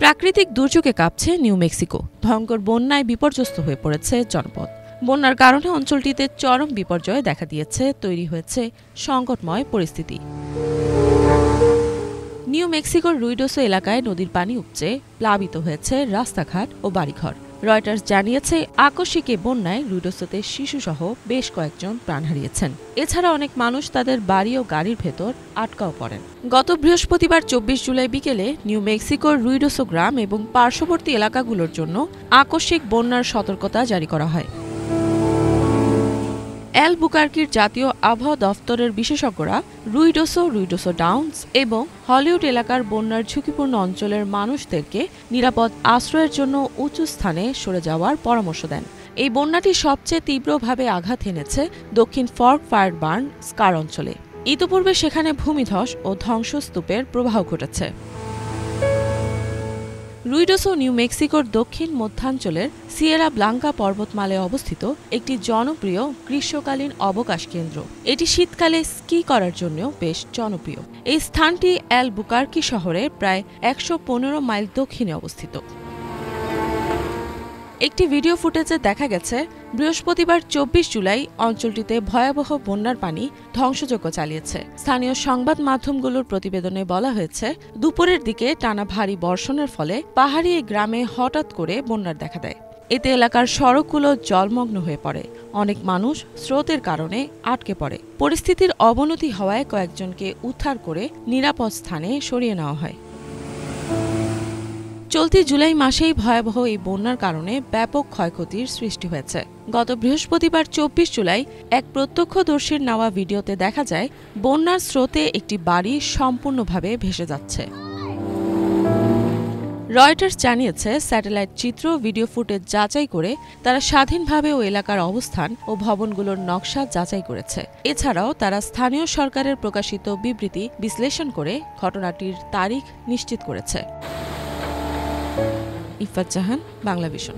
প্রাকৃতিক দুর্যোগে কাঁপছে নিউ মেক্সিকো। ভয়ঙ্কর বন্যায় বিপর্যস্ত হয়ে পড়েছে জনপদ। বন্যার কারণে অঞ্চলটিতে চরম বিপর্যয় দেখা দিয়েছে, তৈরি হয়েছে সংকটময় পরিস্থিতি। নিউ মেক্সিকোর রুইডোসো এলাকায় নদীর পানি উপচে প্লাবিত হয়েছে রাস্তাঘাট ও বাড়িঘর। রয়টার্স জানিয়েছে, আকস্মিক এ বন্যায় রুইডোসোতে শিশুসহ বেশ কয়েকজন প্রাণ হারিয়েছেন। এছাড়া অনেক মানুষ তাদের বাড়ি ও গাড়ির ভেতর আটকাও পড়েন। গত বৃহস্পতিবার ২৪ জুলাই বিকেলে নিউ মেক্সিকোর রুইডোসো গ্রাম এবং পার্শ্ববর্তী এলাকাগুলোর জন্য আকস্মিক বন্যার সতর্কতা জারি করা হয়। অ্যালবুকার্কির জাতীয় আবহাওয়া দফতরের বিশেষজ্ঞরা রুইডোসো ডাউনস এবং হলিউড এলাকার বন্যার ঝুঁকিপূর্ণ অঞ্চলের মানুষদেরকে নিরাপদ আশ্রয়ের জন্য উঁচু স্থানে সরে যাওয়ার পরামর্শ দেন। এই বন্যাটি সবচেয়ে তীব্রভাবে আঘাত এনেছে দক্ষিণ ফর্ক ফায়ারবার্ন স্কার অঞ্চলে। ইতিপূর্বে সেখানে ভূমিধস ও ধ্বংসস্তূপের প্রবাহ ঘটেছে। রুইডোসো নিউ মেক্সিকোর দক্ষিণ মধ্যাঞ্চলের সিয়েরা ব্লাঙ্কা পর্বতমালায় অবস্থিত একটি জনপ্রিয় গ্রীষ্মকালীন অবকাশ কেন্দ্র। এটি শীতকালে স্কি করার জন্যও বেশ জনপ্রিয়। এই স্থানটি অ্যালবুকার্কি শহরের প্রায় ১১৫ মাইল দক্ষিণে অবস্থিত। একটি ভিডিও ফুটেজে দেখা গেছে, বৃহস্পতিবার ২৪ জুলাই অঞ্চলটিতে ভয়াবহ বন্যার পানি ধ্বংসযজ্ঞ চালিয়েছে। স্থানীয় সংবাদ মাধ্যমগুলোর প্রতিবেদনে বলা হয়েছে, দুপুরের দিকে টানা ভারী বর্ষণের ফলে পাহাড়ি এই গ্রামে হঠাৎ করে বন্যার দেখা দেয়। এতে এলাকার সড়কগুলো জলমগ্ন হয়ে পড়ে। অনেক মানুষ স্রোতের কারণে আটকে পড়ে। পরিস্থিতির অবনতি হওয়ায় কয়েকজনকে উদ্ধার করে নিরাপদ স্থানে সরিয়ে নেওয়া হয়। চলতি জুলাই মাসেই ভয়াবহ এই বন্যার কারণে ব্যাপক ক্ষয়ক্ষতির সৃষ্টি হয়েছে। গত বৃহস্পতিবার ২৪ জুলাই এক প্রত্যক্ষদর্শীর নেওয়া ভিডিওতে দেখা যায়, বন্যার স্রোতে একটি বাড়ি সম্পূর্ণভাবে ভেসে যাচ্ছে। রয়টার্স জানিয়েছে, স্যাটেলাইট চিত্র ভিডিও ফুটেজ যাচাই করে তারা স্বাধীনভাবে ও এলাকার অবস্থান ও ভবনগুলোর নকশা যাচাই করেছে। এছাড়াও তারা স্থানীয় সরকারের প্রকাশিত বিবৃতি বিশ্লেষণ করে ঘটনাটির তারিখ নিশ্চিত করেছে। ইফাত জাহান, বাংলা ভিশন।